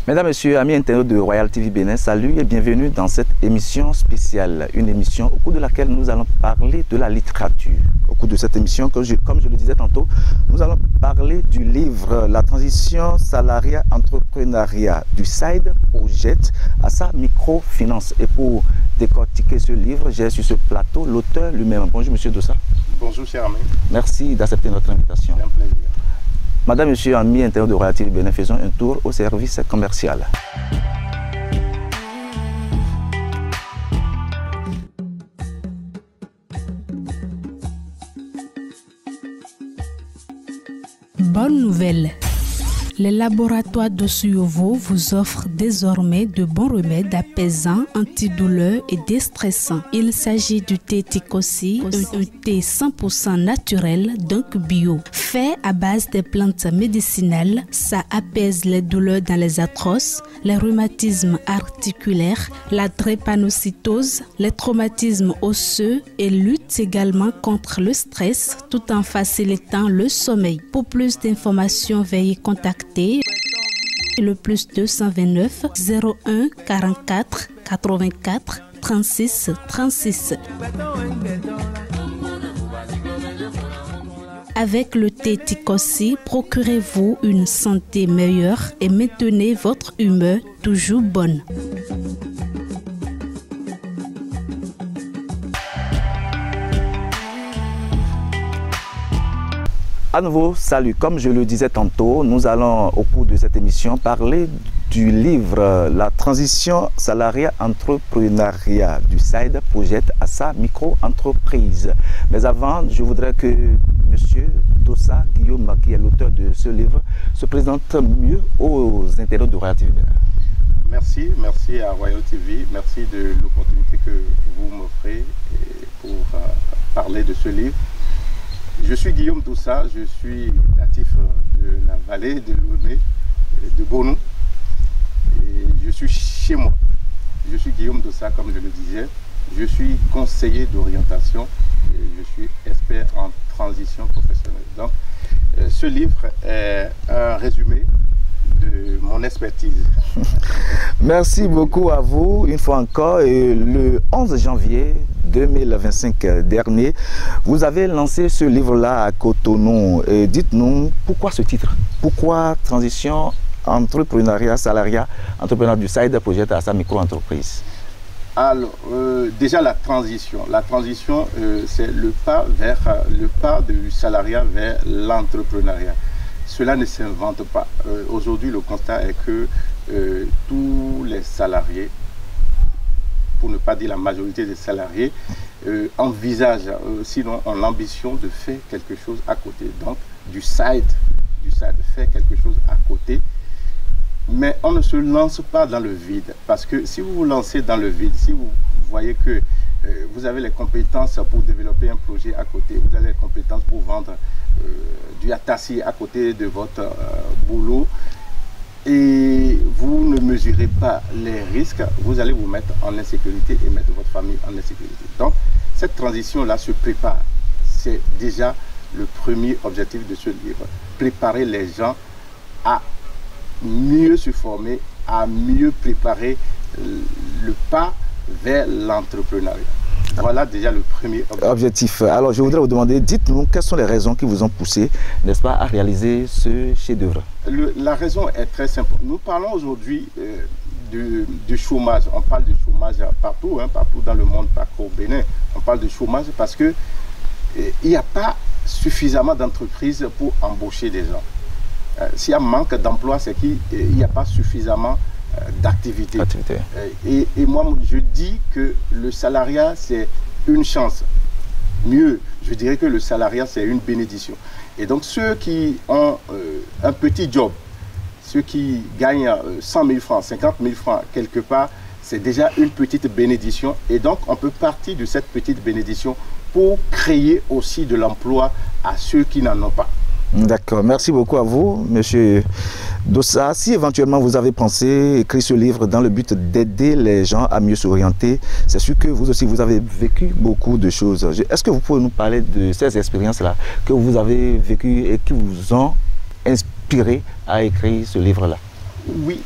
Mesdames, Messieurs, amis internautes de Royal TV Bénin, salut et bienvenue dans cette émission spéciale. Une émission au cours de laquelle nous allons parler de la littérature. Au cours de cette émission, comme je le disais tantôt, nous allons parler du livre La transition salariat-entrepreneuriat du Side Project à sa microfinance. Et pour décortiquer ce livre, j'ai sur ce plateau l'auteur lui-même. Bonjour Monsieur Dossa. Bonjour cher ami. Merci d'accepter notre invitation. C'est un plaisir. Madame, Monsieur, amis internautes de Royal TV Bénin, faisons un tour au service commercial. Bonne nouvelle! Les laboratoires d'Osuyovo vous offrent désormais de bons remèdes apaisants, antidouleurs et déstressants. Il s'agit du thé Tikosi, un thé 100% naturel, donc bio. Fait à base des plantes médicinales, ça apaise les douleurs dans les arthroses, les rhumatismes articulaires, la drépanocytose, les traumatismes osseux et lutte également contre le stress tout en facilitant le sommeil. Pour plus d'informations, veuillez contacter le plus 229 01 44 84 36 36. Avec le thé Tikosi, procurez-vous une santé meilleure et maintenez votre humeur toujours bonne. À nouveau, salut. Comme je le disais tantôt, nous allons au cours de cette émission parler du livre La transition salariat-entrepreneuriat du Side Project à sa micro-entreprise. Mais avant, je voudrais que Monsieur Dossa Guillaume, qui est l'auteur de ce livre, se présente mieux aux internautes de Royal TV. Merci à Royal TV. Merci de l'opportunité que vous m'offrez pour parler de ce livre. Je suis Guillaume Dossa, je suis natif de la vallée de Lomé, de Bonou. Et je suis chez moi. Je suis Guillaume Dossa, comme je le disais. Je suis conseiller d'orientation et je suis expert en transition professionnelle. Donc, ce livre est un résumé de mon expertise. Merci beaucoup à vous, une fois encore. Et le 11 janvier 2025 dernier, vous avez lancé ce livre-là à Cotonou. Dites-nous, pourquoi ce titre? Pourquoi transition entrepreneuriat, salariat, entrepreneur du Side Project à sa micro-entreprise? Alors, déjà la transition. La transition, c'est le pas du salariat vers l'entrepreneuriat. Cela ne s'invente pas. Aujourd'hui, le constat est que tous les salariés, pour ne pas dire la majorité des salariés, envisagent, sinon ont l'ambition de faire quelque chose à côté. Donc, du side, faire quelque chose à côté. Mais on ne se lance pas dans le vide. Parce que si vous vous lancez dans le vide, si vous voyez que vous avez les compétences pour développer un projet à côté, vous avez les compétences pour vendre du atassi à côté de votre boulot, et vous ne mesurez pas les risques, vous allez vous mettre en insécurité et mettre votre famille en insécurité. Donc, cette transition-là se prépare. C'est déjà le premier objectif de ce livre. Préparer les gens à mieux se former, à mieux préparer le pas vers l'entrepreneuriat. Voilà déjà le premier objectif. Alors, je voudrais vous demander, dites-nous, quelles sont les raisons qui vous ont poussé, n'est-ce pas, à réaliser ce chef-d'œuvre? La raison est très simple. Nous parlons aujourd'hui du chômage. On parle de chômage partout, partout dans le monde, pas qu'au Bénin. On parle de chômage parce que il n'y a pas suffisamment d'entreprises pour embaucher des gens. S'il y a manque d'emploi, c'est qu'il n'y a pas suffisamment d'activité. Et moi, je dis que le salariat, c'est une chance. Mieux, je dirais que le salariat, c'est une bénédiction. Et donc, ceux qui ont un petit job, ceux qui gagnent 100 000 francs, 50 000 francs, quelque part, c'est déjà une petite bénédiction. Et donc, on peut partir de cette petite bénédiction pour créer aussi de l'emploi à ceux qui n'en ont pas. D'accord, merci beaucoup à vous, Monsieur Dossa. Si éventuellement vous avez pensé écrire ce livre dans le but d'aider les gens à mieux s'orienter, c'est sûr que vous aussi, vous avez vécu beaucoup de choses. Est-ce que vous pouvez nous parler de ces expériences-là que vous avez vécues et qui vous ont inspiré à écrire ce livre-là? Oui,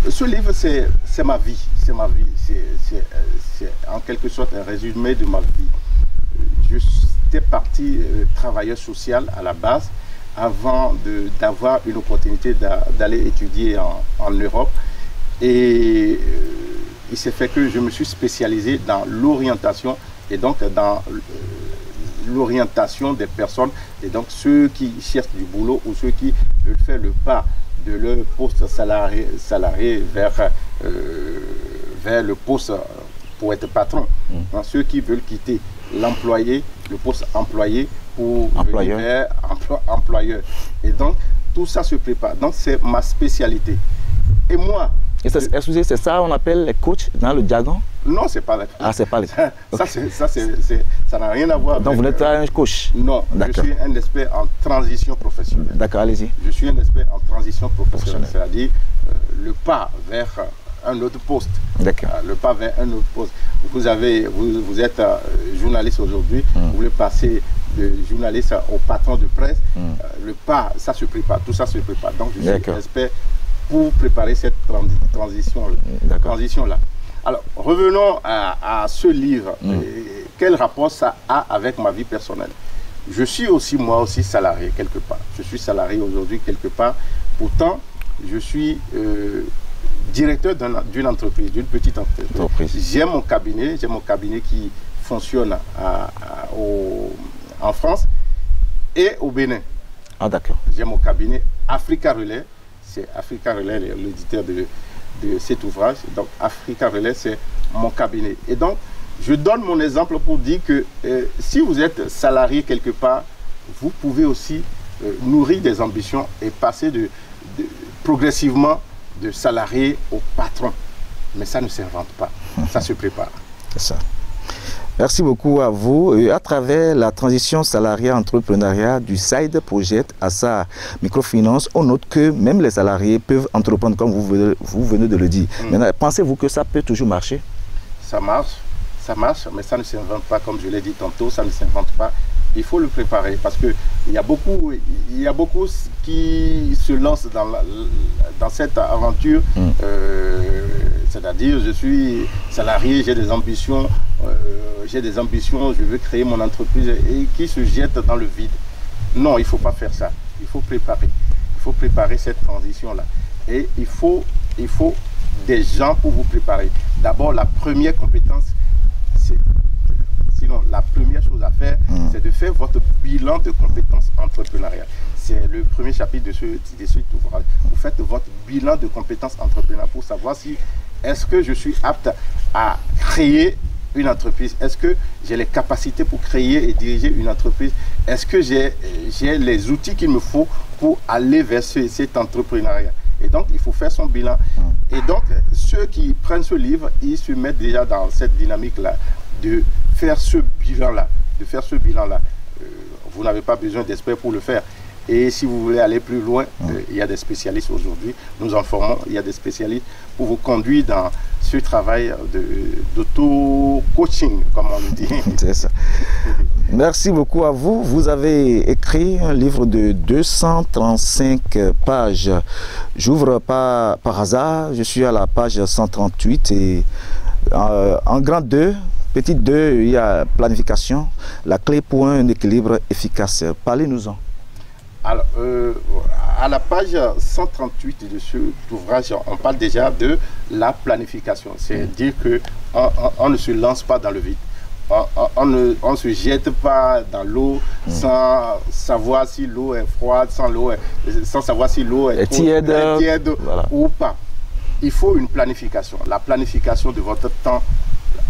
ce livre, c'est ma vie. C'est ma vie. C'est en quelque sorte un résumé de ma vie. J'étais parti travailleur social à la base avant d'avoir une opportunité d'aller étudier en Europe. Et il s'est fait que je me suis spécialisé dans l'orientation et donc dans l'orientation des personnes et donc ceux qui cherchent du boulot ou ceux qui veulent faire le pas de leur poste salarié vers le poste pour être patron. Hein, ceux qui veulent quitter l'employé, le poste employé pour venir vers employeur. Et donc, tout ça se prépare. Donc, c'est ma spécialité. Et moi... Excusez, c'est ça on appelle les coachs dans le jargon? Non, c'est pas les coachs. Ah, c'est pas les coachs. Ça n'a rien à voir. Donc, vous n'êtes pas un coach? Non, je suis un expert en transition professionnelle. D'accord, allez-y. Je suis un expert en transition professionnelle, c'est-à-dire le pas vers un autre poste. D'accord. Le pas vers un autre poste. Vous êtes journaliste aujourd'hui, vous voulez passer de journaliste au patron de presse. Le pas, ça se prépare, tout ça se prépare. Donc, je suis un expert pour préparer cette transition-là. Alors, revenons à ce livre. Quel rapport ça a avec ma vie personnelle? Je suis aussi, moi aussi, salarié quelque part. Je suis salarié aujourd'hui quelque part. Pourtant, je suis directeur d'une entreprise, d'une petite entreprise. J'ai mon cabinet qui fonctionne en France et au Bénin. Ah, d'accord. J'ai mon cabinet Africa Relais. C'est Africa Relais, l'éditeur de cet ouvrage. Donc, Africa Relais, c'est mon cabinet. Et donc, je donne mon exemple pour dire que si vous êtes salarié quelque part, vous pouvez aussi nourrir des ambitions et passer progressivement de salarié au patron. Mais ça ne s'invente pas, ça se prépare. C'est ça. Merci beaucoup à vous. Et à travers la transition salariat-entrepreneuriat du Side Project à sa microfinance, on note que même les salariés peuvent entreprendre comme vous venez de le dire. Maintenant, pensez-vous que ça peut toujours marcher? Ça marche, mais ça ne s'invente pas, comme je l'ai dit tantôt, ça ne s'invente pas. Il faut le préparer parce qu'il y a beaucoup qui se lancent dans cette aventure. C'est-à-dire, je suis salarié, j'ai des ambitions, je veux créer mon entreprise et qui se jettent dans le vide. Non, il ne faut pas faire ça. Il faut préparer cette transition-là. Et il faut des gens pour vous préparer. D'abord, la première compétence, la première chose à faire, c'est de faire votre bilan de compétences entrepreneuriales. C'est le premier chapitre de cet ouvrage. Vous faites votre bilan de compétences entrepreneuriales pour savoir si est-ce que je suis apte à créer une entreprise. Est-ce que j'ai les capacités pour créer et diriger une entreprise? Est-ce que j'ai les outils qu'il me faut pour aller vers cet entrepreneuriat? Et donc, il faut faire son bilan. Et donc, ceux qui prennent ce livre, ils se mettent déjà dans cette dynamique-là de faire ce bilan-là. Vous n'avez pas besoin d'experts pour le faire. Et si vous voulez aller plus loin, il y a des spécialistes aujourd'hui. Nous en formons, il y a des spécialistes pour vous conduire dans ce travail d'auto-coaching, comme on le dit. C'est ça. Merci beaucoup à vous. Vous avez écrit un livre de 235 pages. J'ouvre pas par hasard, je suis à la page 138 et en grand 2, petit 2, il y a planification, la clé pour un équilibre efficace. Parlez-nous-en. Alors, à la page 138 de cet ouvrage, on parle déjà de la planification. C'est-à-dire qu'on ne se lance pas dans le vide. On ne se jette pas dans l'eau sans savoir si l'eau est froide, sans savoir si l'eau est tiède voilà, ou pas. Il faut une planification. La planification de votre temps.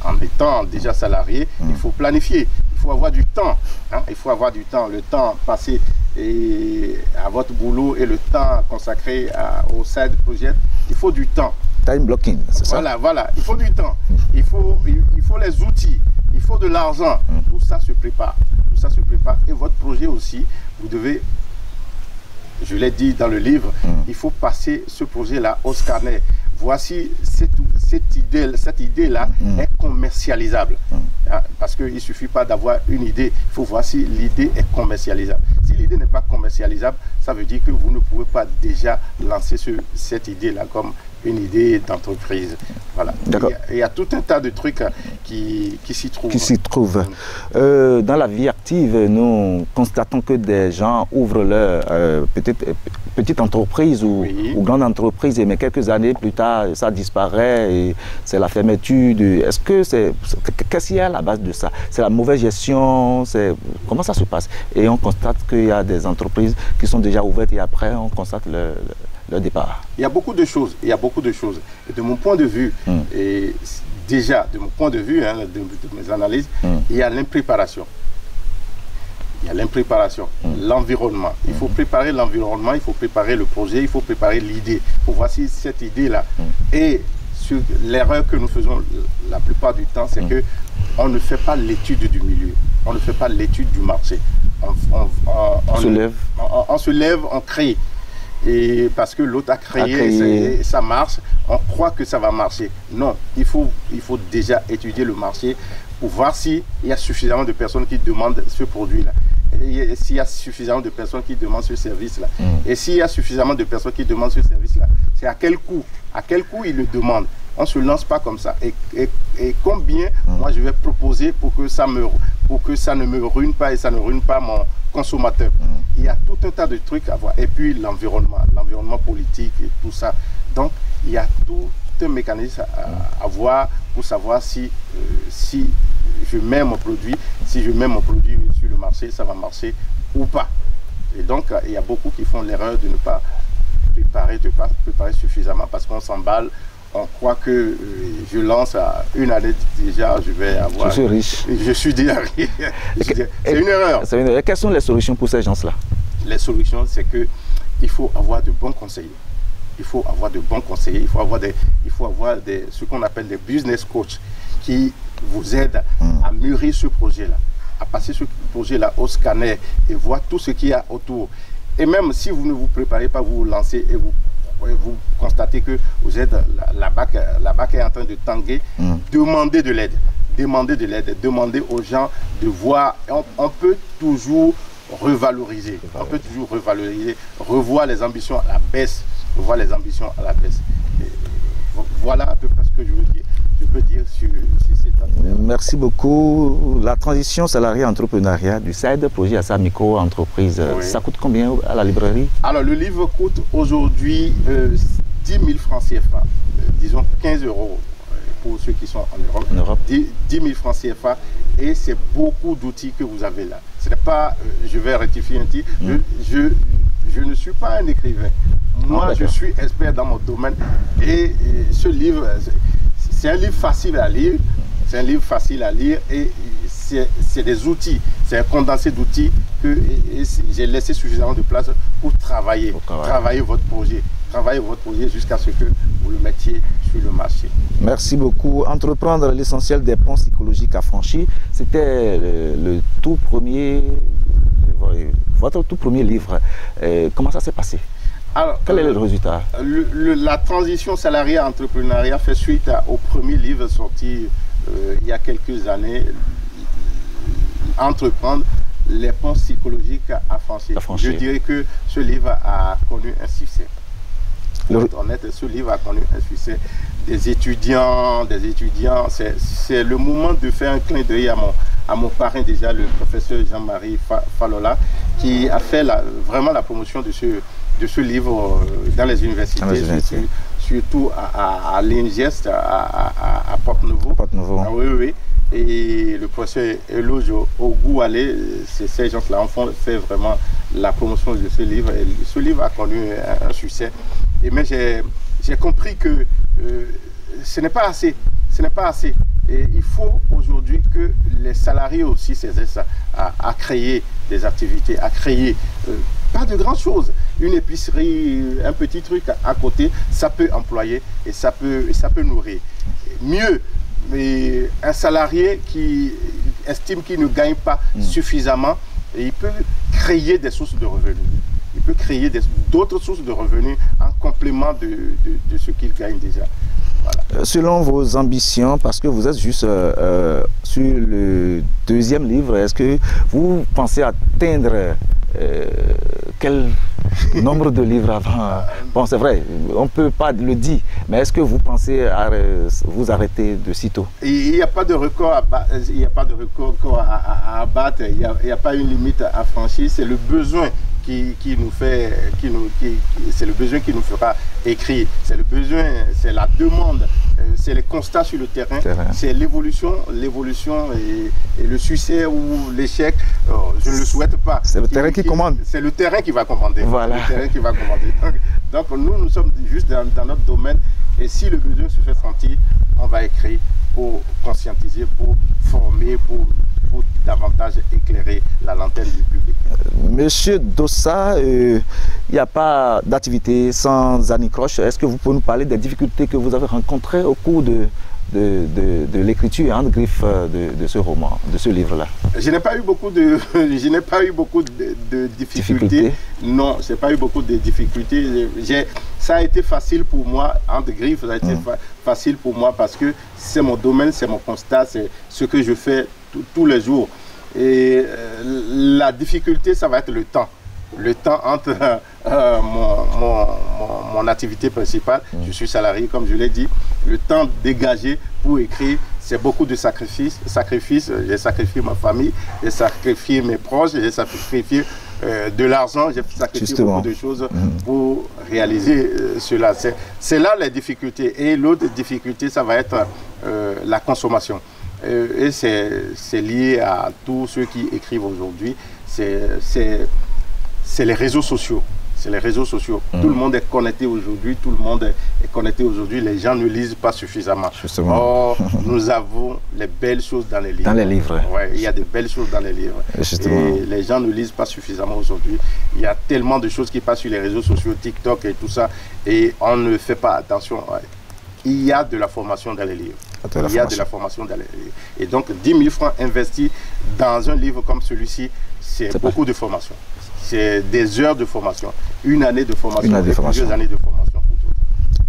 En étant déjà salarié, il faut planifier. Il faut avoir du temps. Hein? Il faut avoir du temps. Le temps passé à votre boulot et le temps consacré au side project, il faut du temps. Time blocking, c'est ça? Voilà. Il faut du temps. Il faut les outils. Il faut de l'argent. Tout ça se prépare. Tout ça se prépare. Et votre projet aussi, vous devez, je l'ai dit dans le livre, il faut passer ce projet-là au scanner. voici cette idée-là est commercialisable. Parce qu'il ne suffit pas d'avoir une idée, il faut voir si l'idée est commercialisable. Si l'idée n'est pas commercialisable, ça veut dire que vous ne pouvez pas déjà lancer cette idée-là comme une idée d'entreprise. Voilà. Il y a tout un tas de trucs qui s'y trouvent. Dans la vie active, nous constatons que des gens ouvrent leur petite entreprise ou grande entreprise, mais quelques années plus tard, ça disparaît et c'est la fermeture. Est-ce que qu'est-ce qu'il y a à la base de ça? C'est la mauvaise gestion? Comment ça se passe? Et on constate qu'il y a des entreprises qui sont déjà ouvertes et après on constate le départ. Il y a beaucoup de choses. Et de mon point de vue, et déjà de mon point de vue, de mes analyses, il y a l'impréparation. L'environnement. Il faut préparer l'environnement, il faut préparer le projet, il faut préparer l'idée. Pour voir si cette idée-là. Et l'erreur que nous faisons la plupart du temps, c'est que on ne fait pas l'étude du milieu. On ne fait pas l'étude du marché. On se lève, on crée. Et parce que l'autre a créé. Ça marche, on croit que ça va marcher. Non, il faut déjà étudier le marché pour voir s'il y a suffisamment de personnes qui demandent ce produit-là. Et s'il y a suffisamment de personnes qui demandent ce service-là. Et s'il y a suffisamment de personnes qui demandent ce service-là, c'est à quel coût ils le demandent. On ne se lance pas comme ça. Et combien moi je vais proposer pour que ça ne me ruine pas et ça ne ruine pas mon consommateur. Il y a tout un tas de trucs à voir. Et puis l'environnement politique et tout ça. Donc il y a tout un mécanisme à voir pour savoir si je mets mon produit, sur le marché, ça va marcher ou pas. Et donc il y a beaucoup qui font l'erreur de ne pas préparer suffisamment parce qu'on s'emballe. On croit que je lance à une année déjà, je vais avoir... Je suis riche. Je suis déjà riche. C'est une erreur. Quelles sont les solutions pour ces gens-là? Les solutions, c'est qu'il faut avoir de bons conseillers. Il faut avoir ce qu'on appelle des business coachs qui vous aident à mûrir ce projet-là, à passer ce projet-là au scanner et voir tout ce qu'il y a autour. Et même si vous ne vous préparez pas, vous vous lancez et vous constatez que vous êtes la BAC est en train de tanguer, demandez de l'aide. Demandez aux gens de voir. On peut toujours revaloriser. Revoir les ambitions à la baisse. Voilà à peu près ce que je peux dire sur cette entreprise. Merci beaucoup. La transition salarié-entrepreneuriat du SAID, projet à sa micro-entreprise, ça coûte combien à la librairie? Alors le livre coûte aujourd'hui 10 000 francs CFA, disons 15 € pour ceux qui sont en Europe. 10 000 francs CFA et c'est beaucoup d'outils que vous avez là. Ce n'est pas, je vais rectifier un petit, je ne suis pas un écrivain. Moi, je suis expert dans mon domaine et ce livre, c'est un livre facile à lire. Et c'est des outils, c'est un condensé d'outils que j'ai laissé suffisamment de place pour travailler votre projet. Jusqu'à ce que vous le mettiez sur le marché. Merci beaucoup. Entreprendre l'essentiel des ponts psychologiques affranchis, c'était votre tout premier livre. Comment ça s'est passé? Alors, quel est le résultat? La transition salariat-entrepreneuriat fait suite au premier livre sorti il y a quelques années, Entreprendre les ponts psychologiques affranchis. Je dirais que ce livre a connu un succès. Pour être honnête, ce livre a connu un succès. Des étudiants, c'est le moment de faire un clin d'œil à mon parrain déjà, le professeur Jean-Marie Falola, qui a fait vraiment la promotion de ce livre dans les universités, surtout à l'INGEST, à Porte-Nouveau. Ah, oui. Et le professeur Eloge Ogoualé, ces gens-là ont fait vraiment la promotion de ce livre. Et ce livre a connu un succès. Mais j'ai compris que ce n'est pas assez. Et il faut aujourd'hui que les salariés aussi s'exercent à créer des activités, à créer pas de grandes choses. Une épicerie, un petit truc à côté, ça peut employer et ça peut nourrir. Mieux, mais un salarié qui estime qu'il ne gagne pas suffisamment, et il peut créer des sources de revenus. peut créer d'autres sources de revenus en complément de ce qu'il gagne déjà. Voilà. Selon vos ambitions, parce que vous êtes juste sur le deuxième livre, est-ce que vous pensez atteindre quel nombre de livres avant? Bon, c'est vrai, on ne peut pas le dire, mais est-ce que vous pensez vous arrêter de sitôt? Il n'y a pas de record à abattre, il n'y a pas une limite à franchir, c'est le besoin c'est le besoin qui nous fera écrire, c'est le besoin, c'est la demande, c'est les constats sur le terrain, c'est l'évolution et le succès ou l'échec, je ne le souhaite pas. C'est le terrain qui commande. C'est le terrain qui va commander. Voilà. Le terrain qui va commander. Donc nous sommes juste dans notre domaine, et si le besoin se fait sentir, on va écrire pour conscientiser, pour former, pour davantage éclairer la lanterne du public. Monsieur Dossa, il n'y a pas d'activité sans anicroche. Est-ce que vous pouvez nous parler des difficultés que vous avez rencontrées au cours de l'écriture en griffe de ce roman, de ce livre-là? Je n'ai pas eu beaucoup de difficultés. Non, je n'ai pas eu beaucoup de difficultés. Ça a été facile pour moi, entre griffes, ça a été facile pour moi parce que c'est mon domaine, c'est mon constat, c'est ce que je fais tous les jours. Et la difficulté, ça va être le temps. Le temps entre mon activité principale, je suis salarié comme je l'ai dit, le temps dégagé pour écrire, c'est beaucoup de sacrifices. J'ai sacrifié ma famille, j'ai sacrifié mes proches, j'ai sacrifié de l'argent, j'ai sacrifié beaucoup de choses pour réaliser cela. C'est là les difficultés. Et l'autre difficulté, ça va être la consommation. Et c'est lié à tous ceux qui écrivent aujourd'hui. C'est les réseaux sociaux. C'est les réseaux sociaux. Tout le monde est connecté aujourd'hui. Tout le monde est connecté aujourd'hui. Les gens ne lisent pas suffisamment. Or, nous avons les belles choses dans les livres. Dans les livres. Ouais, il y a de belles choses dans les livres. Justement. Et les gens ne lisent pas suffisamment aujourd'hui. Il y a tellement de choses qui passent sur les réseaux sociaux, TikTok et tout ça. Et on ne fait pas attention. Il y a de la formation dans les livres. Il y a de la formation dans les livres. Et donc, 10 000 francs investis dans un livre comme celui-ci, c'est beaucoup de formation. C'est des heures de formation, une année de formation, plusieurs années de formation pour tout.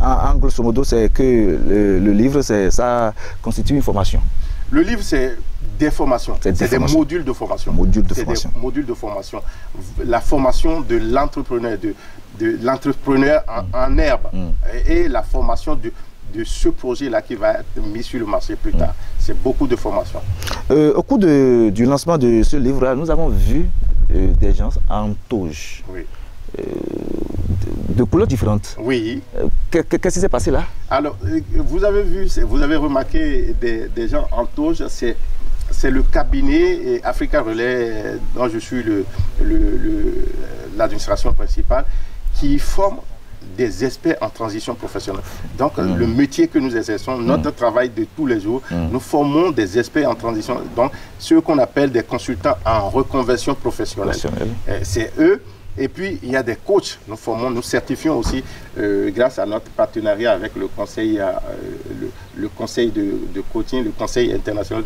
En grosso modo, c'est que le livre, ça constitue une formation. Le livre, c'est des formations, c'est des modules de formation. Des modules de formation. La formation de l'entrepreneur, de l'entrepreneur en herbe, et la formation de ce projet-là qui va être mis sur le marché plus tard. C'est beaucoup de formation. Au cours du lancement de ce livre-là, nous avons vu des gens en toge, de couleurs différentes. Oui. Qu'est-ce qui s'est passé là? Alors, vous avez remarqué des gens en toge, c'est le cabinet Africa Relais dont je suis l'administration principale, qui forme des experts en transition professionnelle. Donc, le métier que nous exerçons, notre travail de tous les jours, nous formons des experts en transition, donc ceux qu'on appelle des consultants en reconversion professionnelle. C'est eux. Et puis, il y a des coachs. Nous formons, nous certifions aussi, grâce à notre partenariat avec le conseil, le conseil de coaching, le conseil international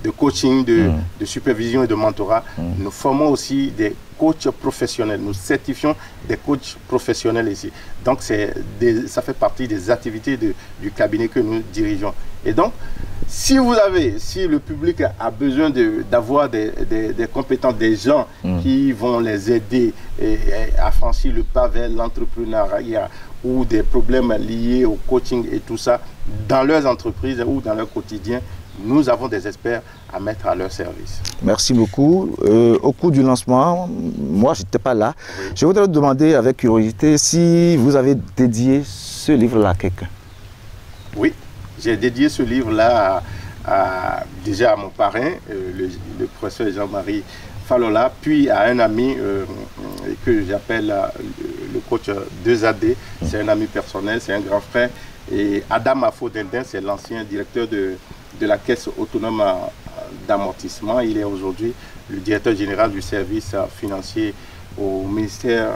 de coaching, de supervision et de mentorat. Nous formons aussi des coachs professionnels. Nous certifions des coachs professionnels ici. Donc, ça fait partie des activités du cabinet que nous dirigeons. Et donc, si le public a besoin d'avoir des compétences, des gens qui vont les aider à franchir le pas vers l'entrepreneuriat ou des problèmes liés au coaching et tout ça, dans leurs entreprises ou dans leur quotidien, nous avons des experts à mettre à leur service. Merci beaucoup. Au cours du lancement, moi, je n'étais pas là. Oui. Je voudrais vous demander avec curiosité si vous avez dédié ce livre-là à quelqu'un. Oui. J'ai dédié ce livre-là déjà à mon parrain, le professeur Jean-Marie Falola, puis à un ami que j'appelle le coach 2AD. C'est un ami personnel, c'est un grand frère. Et Adam Afo-Dindin, c'est l'ancien directeur de la Caisse autonome d'amortissement. Il est aujourd'hui le directeur général du service financier au ministère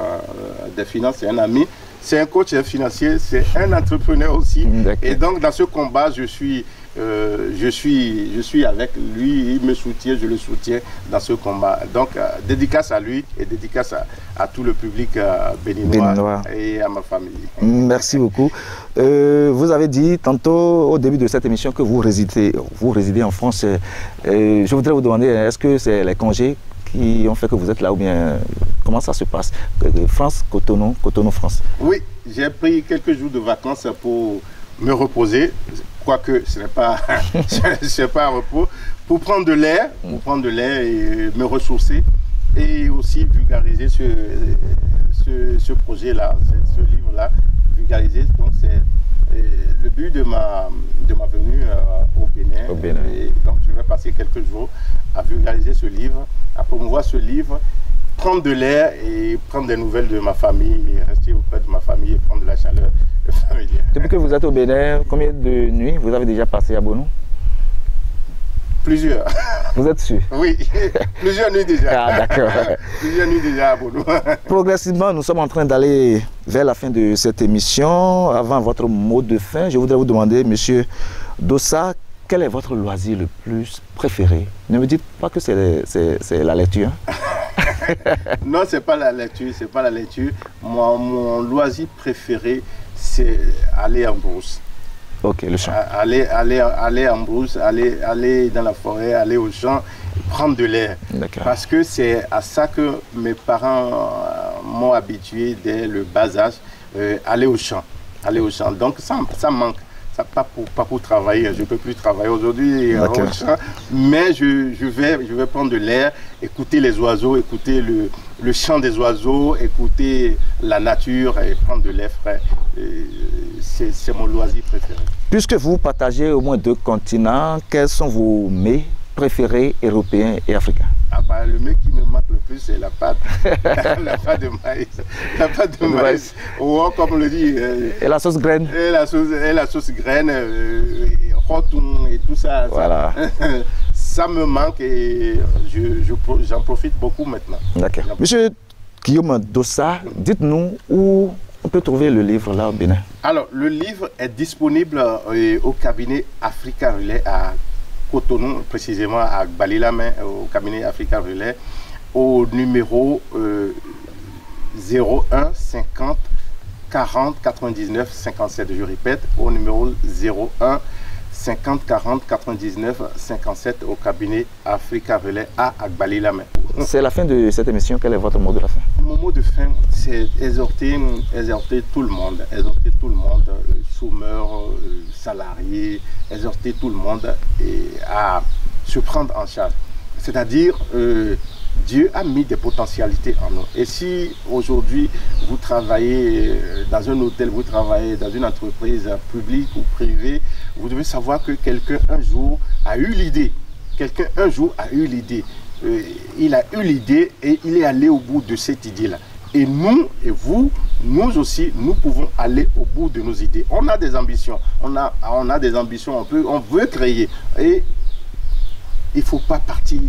des Finances. C'est un ami. C'est un coach financier, c'est un entrepreneur aussi. Et donc, dans ce combat, je suis je suis avec lui, il me soutient, je le soutiens dans ce combat. Donc, dédicace à lui et dédicace à tout le public béninois et à ma famille. Merci beaucoup. Vous avez dit tantôt au début de cette émission que vous résidez en France. Je voudrais vous demander, est-ce que c'est les congés qui ont fait que vous êtes là ou bien comment ça se passe? France, Cotonou, France. Oui, j'ai pris quelques jours de vacances pour me reposer, quoique ce n'est pas, pas un repos, pour prendre de l'air, et me ressourcer et aussi vulgariser ce projet-là, ce livre-là, vulgariser. Donc c'est le but de ma venue au Bénin. Et donc je vais passer quelques jours à vulgariser ce livre, à promouvoir ce livre, prendre de l'air et prendre des nouvelles de ma famille, rester auprès de ma famille et prendre de la chaleur familiale. Depuis que vous êtes au Bénin, combien de nuits vous avez déjà passé à Bonou? Plusieurs. Vous êtes sûr? Oui, plusieurs nuits déjà. Ah, d'accord. Plusieurs nuits déjà à Bonou. Progressivement, nous sommes en train d'aller vers la fin de cette émission. Avant votre mot de fin, je voudrais vous demander, Monsieur Dossa, quel est votre loisir le plus préféré? Ne me dites pas que c'est la lecture. Non, c'est pas la lecture, c'est pas la lecture. Mon loisir préféré, c'est aller en brousse. Ok, le champ. Aller en brousse, aller dans la forêt, aller au champ, prendre de l'air. Parce que c'est à ça que mes parents m'ont habitué dès le bas âge, aller au champ. Donc ça manque. Pas pour travailler, je ne peux plus travailler aujourd'hui, mais je vais prendre de l'air, écouter les oiseaux, écouter le chant des oiseaux, écouter la nature et prendre de l'air frais. C'est mon loisir préféré. Puisque vous partagez au moins 2 continents, quels sont vos mets préférés européens et africains? Le mets qui me manque le plus, c'est la pâte. La pâte de maïs. La pâte de maïs. Ou comme on le dit. Et la sauce graine. Et la sauce graine, rotoum et tout ça. Voilà. Ça me manque et j'en profite beaucoup maintenant. D'accord. Monsieur Guillaume Dossa, dites-nous où on peut trouver le livre là au Bénin. Alors, le livre est disponible au cabinet Africa Relais à Cotonou, précisément à Gbalilamé, au cabinet Africa Relais, au numéro 01 50 40 99 57. Je répète, au numéro 01 50 40 99 57 au cabinet Africa Relais à Gbalilamé. C'est la fin de cette émission. Quel est votre mot de la fin? Mon mot de fin, c'est exhorter tout le monde, chômeurs, salariés, exhorter tout le monde à se prendre en charge. C'est-à-dire, Dieu a mis des potentialités en nous. Et si aujourd'hui vous travaillez dans un hôtel, vous travaillez dans une entreprise publique ou privée, vous devez savoir que quelqu'un un jour a eu l'idée. Il a eu l'idée et il est allé au bout de cette idée-là. Et nous, et vous, nous aussi, nous pouvons aller au bout de nos idées. On a des ambitions, on a des ambitions, on veut créer. Et il ne faut pas partir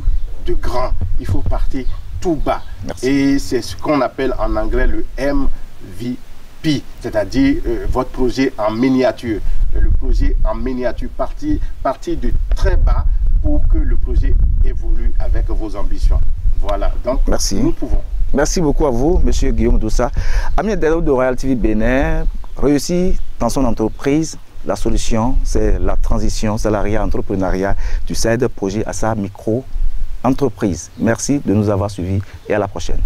de grand, il faut partir tout bas. Merci. Et c'est ce qu'on appelle en anglais le MVP, c'est-à-dire votre projet en miniature. Le projet en miniature, partir de très bas pour que le projet évolue avec vos ambitions. Voilà, donc merci. Nous pouvons. Merci beaucoup à vous, Monsieur Guillaume Dossa. Ami internaute de Royal TV Bénin, réussi dans son entreprise. La solution, c'est la transition salariat-entrepreneuriat du CED projet à sa micro-entreprise. Merci de nous avoir suivis et à la prochaine.